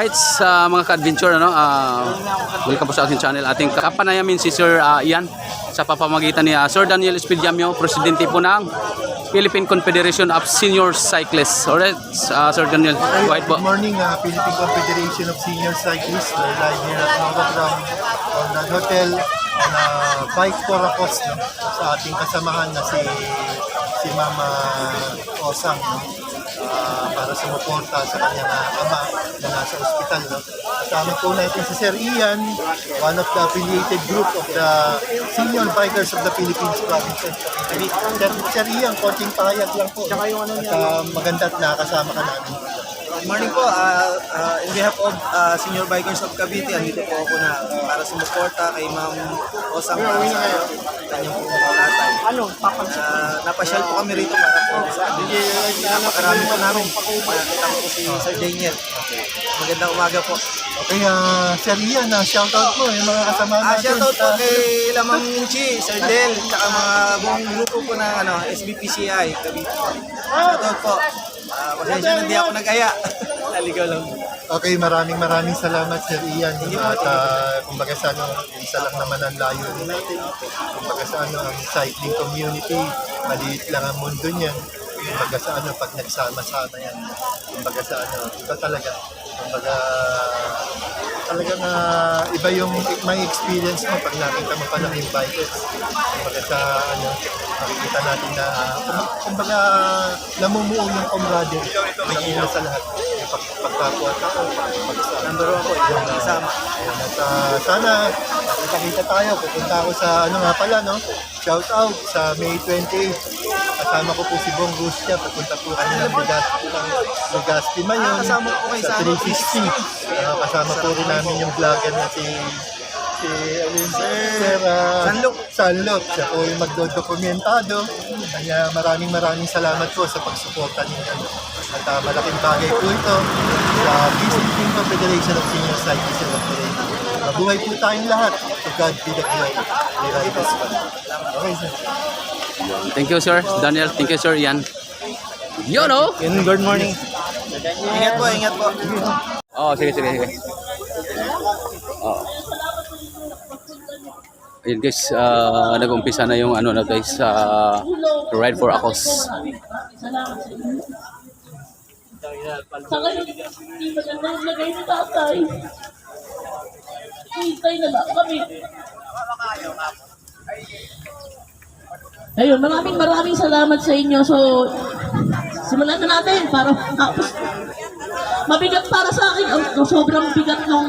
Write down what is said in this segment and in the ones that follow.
Alright, sa mga ka-adventure, welcome po sa aking channel. Ating kapanayamin si Sir Ian sa papamagitan ni Sir Daniel Espillamio, presidente po ng Philippine Confederation of Senior Cyclists. Alright, Sir Daniel, go ahead po. Good morning, Philippine Confederation of Senior Cyclists. We're live here at Monogram Conrad Hotel na Bike for a Cause, no? Sa ating kasamahan na si Mama Osang, no? Para sumuporta sa kanyang ama na nasa ospital. No? Kasama po natin si Sir Ian, one of the affiliated group of the Senior Bikers of the Philippines Province. Sir Ian, konting pahayag lang po. At maganda at nakakasama ka namin. Good morning po. In behalf of Senior Bikers of Cavite, andito po ako na para sumuporta kay Ma'am Osang sa kanyang pumulatay. Napasyal po kami rito para po sa napakarami po namin. Nakita ko po si Sir Daniel. Magandang umaga po. Okay, Sir Ian, shoutout mo yung mga kasama natin. Shoutout po kay Lamang Minchi, Sir Del, tsaka mga buong grupo po ng SBPCI Cavite. Shoutout po. Pasensya na hindi ako nag-aya. Naligaw lang. Okay, maraming salamat Sir Ian. At kumbaga sa isa lang naman ang layo natin. Kumbaga sa ang cycling community, maliit lang ang mundo niyan. Kumbaga sa pag nagsama-sama yan. Kumbaga sa iba talaga. Kumbaga talagang iba yung may experience mo pag nakita mo pa ng bikers. Kumbaga sa makikita natin na kumbaga namumuo yung camaraderie ng una sa lahat. Yung pagkakwa-tao, pagsama. Number 1 po, yung kasama. At sana nakita tayo. Pupunta ako sa no? Shout out sa May 28. Kasama ko po si Bong Rustia. Pupunta po kami ng Legazpi Mayon kasama po kayo sa 360. Kasama po rin namin yung vlogger na si Sir Sanlop. Siya po yung magdodokumentado. Kaya maraming salamat po sa pagsuporta ninyo. At malaking bagay po ito sa Philippine Confederation of Senior Cyclists and Operators. Mabuhay po tayong lahat. To God be the glory. Okay, sir. Thank you, Sir Daniel. Thank you, Sir Ian. Good morning. Ingat po. Sige. Ayun guys, nag-umpisa na yung guys, Ride for a Cause. Sa ngayon, hindi maganda yung lagay ni tatay. Hintay na lang kami. Ayun, maraming salamat sa inyo. So, simulan na natin para mabigat para sa akin. Sobrang bigat nung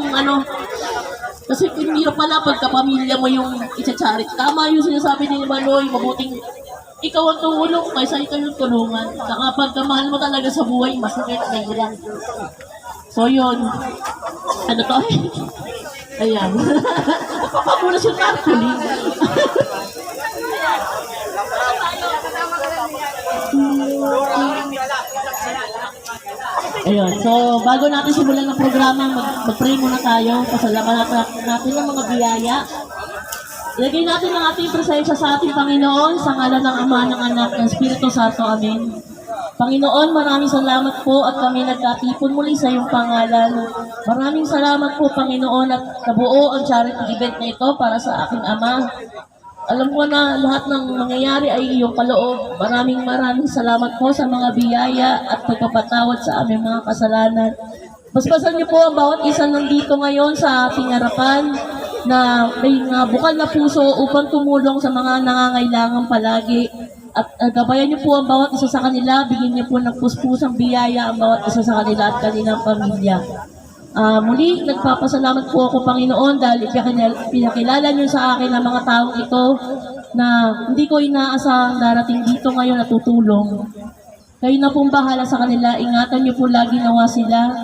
kasi hindi pala pagkapamilya mo yung itchacharit. Tama yung sinasabi ni Manoy, mabuting ikaw ang tumulong kaysa ikaw yung tulungan. Saka pagkamahal mo talaga sa buhay, masakit na ilan. So yun, to? Ayan. Papapunas yung tarpaulin. Ayun, so bago natin simulan ng programa, mag-pray muna tayo. Pasalamatan natin ng mga biyaya. Ilagay natin ang ating presensya sa ating Panginoon sa ngalan ng Ama, ng Anak, ng Espiritu Santo. Amen. Panginoon, maraming salamat po at kami nagkatipon muli sa iyong pangalan. Maraming salamat po, Panginoon, at nabuo ang charity event na ito para sa aking ama. Alam ko na lahat ng mangyayari ay iyong kaloob. Maraming salamat po sa mga biyaya at pagpapatawad sa aming mga kasalanan. Basbasan niyo po ang bawat isa nandito ngayon sa ating harapan na may bukal na puso upang tumulong sa mga nangangailangan palagi. At gabayan niyo po ang bawat isa sa kanila, bigyan niyo po ng puspusang biyaya ang bawat isa sa kanila at kanilang pamilya. Muli, nagpapasalamat po ako, Panginoon, dahil pinakilala niyo sa akin ang mga taong ito na hindi ko inaasahang darating dito ngayon at tutulong. Kayo na pong bahala sa kanila, ingatan niyo po lagi nawa sila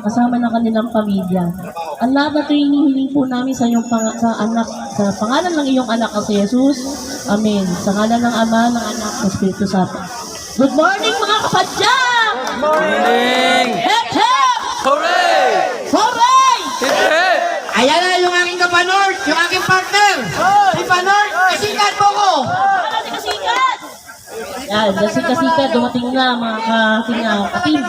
kasama ng kanilang pamilya. Ang lahat na ito hinihiling po namin sa iyong sa pangalan ng iyong anak na si Jesus. Amen. Sa ngalan ng Ama, ng Anak, ng Espiritu Santo. Good morning mga kapadyang! Good morning! Hep, hep! Hooray! Hooray! Hip-hip! Ayan na yung aking kapanord, yung aking partner. Si Panord, kasikat mo ko. Kasikat! Yan, kasikat dumating na mga kating katim.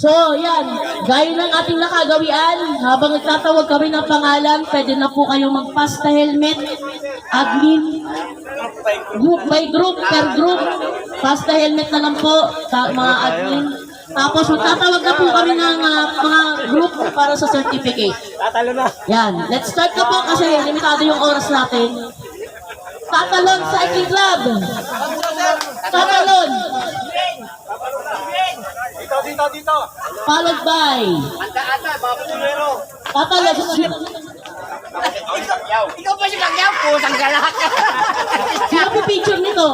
So, yan. Gaya ng ating nakagawian, habang nagtatawag kami ng pangalan, pwede na po kayong mag-pass na helmet. Admin, group by group, per group. Pass na helmet na lang po, mga admin. Tapos magtatawag na po kami ng mga group para sa certificate. Yan. Let's start na po kasi limitado yung oras natin. Tatalon Cycling Club. Tatalon. Dito. Followed by Tatalon. Ikaw pa si Pagyaw, pusang galak. Sino po picture nito?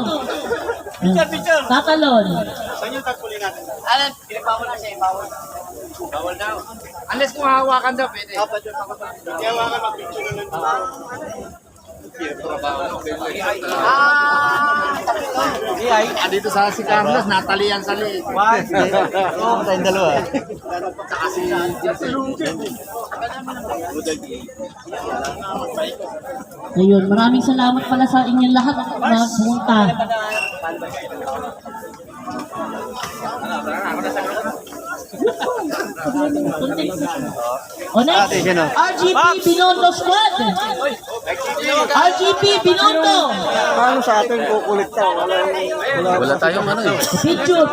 Picture. Tatalon. Saan yung tagpuli natin? Alam, pinagbawal na siya, bawal. Bawal daw. Unless kung hahawakan daw, pwede. Hawakan mag-picture na lang. Dito sa si Carlos, natalian sa liit. Oo, tayong dalawa. Ayun, maraming salamat pala sa inyong lahat na pumunta. O next, RGP Binondo Squad. RGP Binondo. Paano sa atin kukulikta? Wala tayong ano eh. Picture.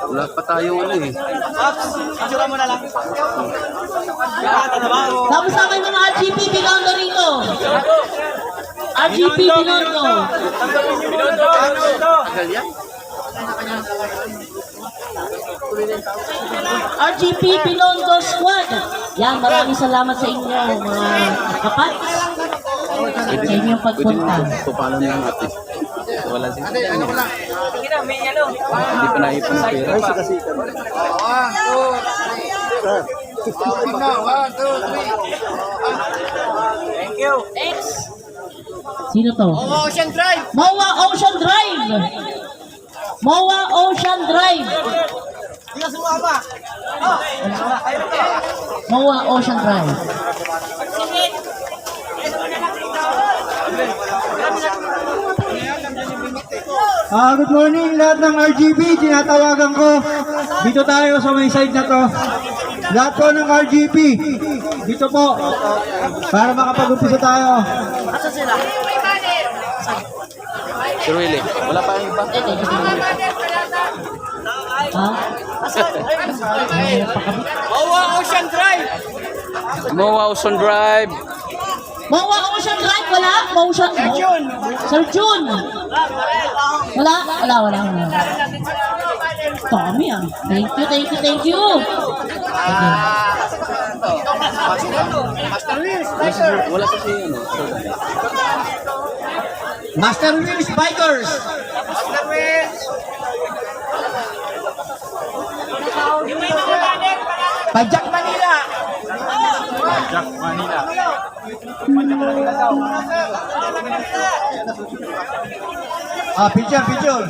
Wala pa tayong ano eh. Picture mo na lang. Tapos na kayo mga RGP Binondo rito. RGP Binondo. RGP Binondo Squad. Yan, maraming salamat sa inyo mga kapat. Sa inyong pagpunta. Paano lang natin. Wala siya. Hindi pa naipon ang pera. Thank you. Sino to? Ocean Drive. MOA Ocean Drive. MOA Ocean Drive. Hindi sumama. MOA Ocean Drive. Good morning lahat ng RGB, tinatawagan ko. Dito tayo sa may side na to. Lahat po ng RGB, dito po. Para makapag-umpisa tayo. Sir Willie, wala pa yung iba. Ha? MOA Ocean Drive. MOA Ocean Drive. MOA Ocean Drive, wala? Sir June. Wala. Dami ah. Thank you. Wala kasi ano. Master Wheels Bikers. Pajak Manila. Picture.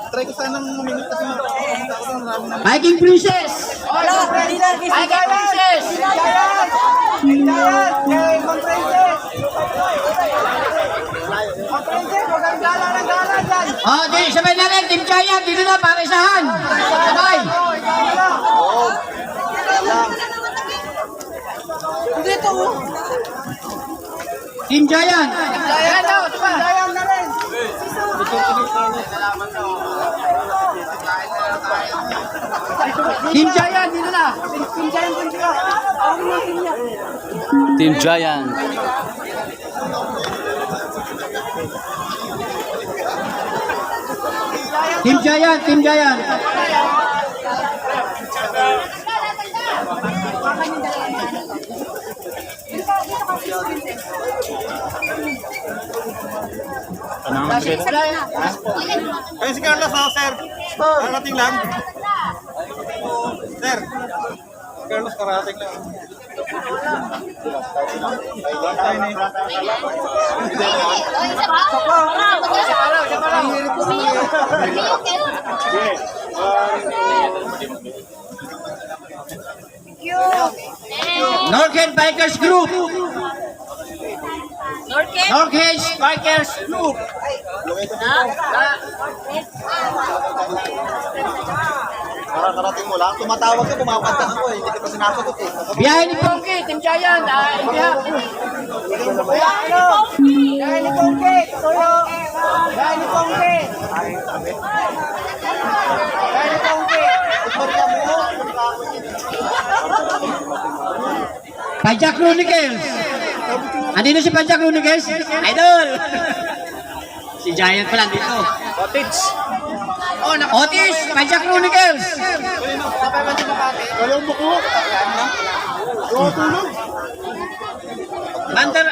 Try ko sanang minute kasi Viking Princess. Ay, Princess. Di, sabay na rin. Team Giant, dito na, para isahan. Sabay. Team Giant. Ayan daw, diba? Team Giant, dito na. Team Giant. Team Giant. Ayun si Carlos, sir. Karating lang. Sir. Carlos, karating lang. Northern Bikers Group. Northgate Bikers Group. Karating mo lang. Tumatawag ka, pumapanta ako eh. Hindi ka pa sinasagot eh. Biyahe ni Pongki, Team Giant. Biyahe ni Pongki. Tuyo. Biyahe ni Pongki. Biyahe ni Pongki. Pajak Chronicles. Andito si Pajak Chronicles. Idol. Si Giant pala dito. Cottage. Otis, Pajak Chronicles. Walang buko. Tulog. Bandar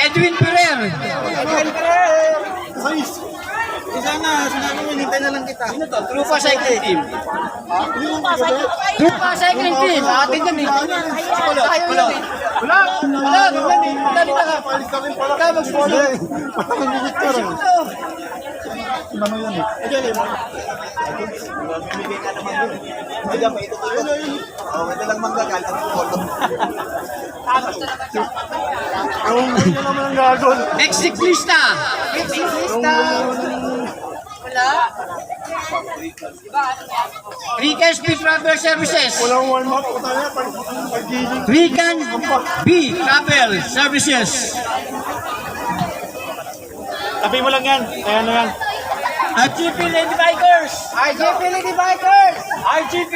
Edwin Ferrer. Size. Isa na, sinabi mo, hintay na lang kita. Trupa Cycling Team. Trupa Cycling Team. Atin yan eh. Wala. Palis ka rin pala. Kaya mag-follow. Pagkakagigit ka rin. Ano yan eh? Bibigay ka naman yun. Hindi ka pa itutuloy. Pwede lang manggagal at photo. Ang naman ang gagon. Next cyclista. Rican Speed Travel Services. Walang warm-up. Pataya. Pag-giling. Rican B Travel Services. Tabi mo lang yan. Kaya na yan. RGP Lady Bikers. RGP Lady Bikers. RGP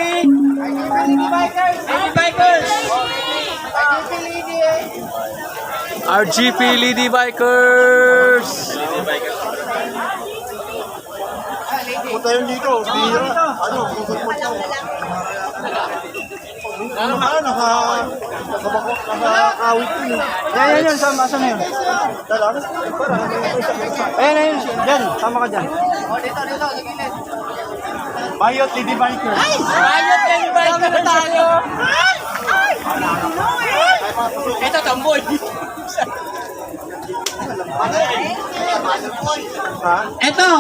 Lady Bikers. Lady Bikers. RGP Lady Bikers. Punta yun dito. Bihira. Ano? Kusot mo siya. Ano ka? Nakakawit yun. Yan. Sama na yun. Dalang? Ayan. Yan, sama ka dyan. Bayot Lady Biker. Bayot Lady Bikers tayo. Ito tamboy. Ito.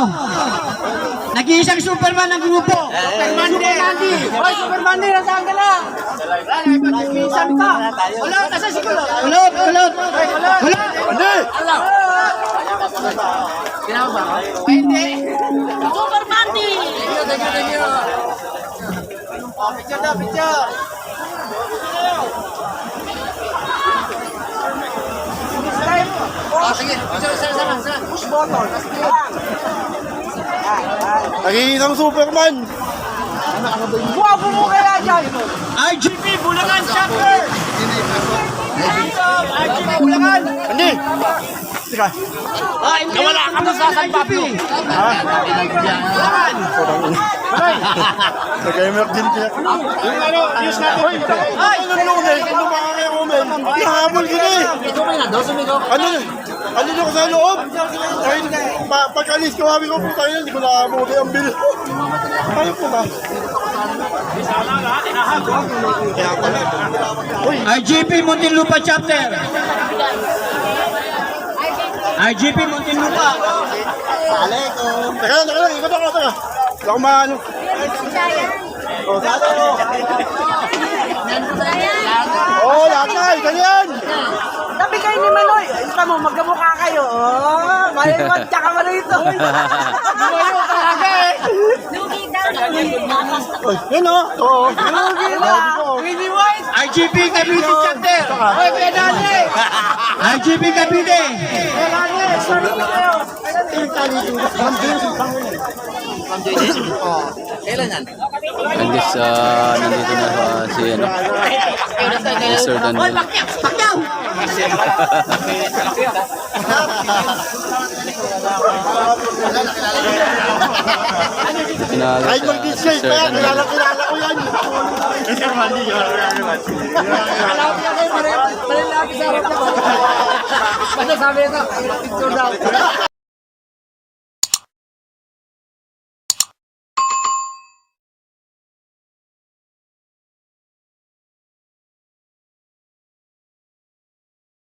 Nag-iisang Superman ng grupo. Superman Di. Hoy, Superman Di, nasaan ka na? Nag-iisang ka. Kulot, nasa si Kulot? Kulot. Hindi! Ginawa ba? Hindi. Superman Di. Thank you. Picture. Sige, sana. Push button. Nag-iisang Superman! Guwapo mo kaya dyan. RGP Bulacan Chapter. RGP Bulacan. Hindi! Teka. Nawala ka na sa San Pablo. Bulacan. Nag-emergency ako. Yung ano, news natin. Hoy, ano nung ulit? Ano ba kaya umin? Nahabol ka na eh. Ano na ko sa loob? Dahil pagkalis ko, sabi ko, puta yun, hindi ko nakabuti ang bill. Ano po ba? RGP Muntinlupa Chapter. RGP Muntinlupa. Teka lang, ikot ako, teka. Wala akong maano. Oh, dito. Oh, lakay, ganyan. Tabi kayo ni Manoy. Ito mo, magkamukha kayo. Oh, malimag tsaka malito. Lumayo talaga eh. Yun o. Oo. Winnie White. RGP Cavite Chapter. Hoy, Kuya Dali. RGP Cavite. And this, nandito na si ano, Sir Daniel. Pakyaw. Pinagas Kahit si mag-disguise Sir pa yan, Daniel. kilala ko yan. Sir Mandy, Sabi ko, picture daw.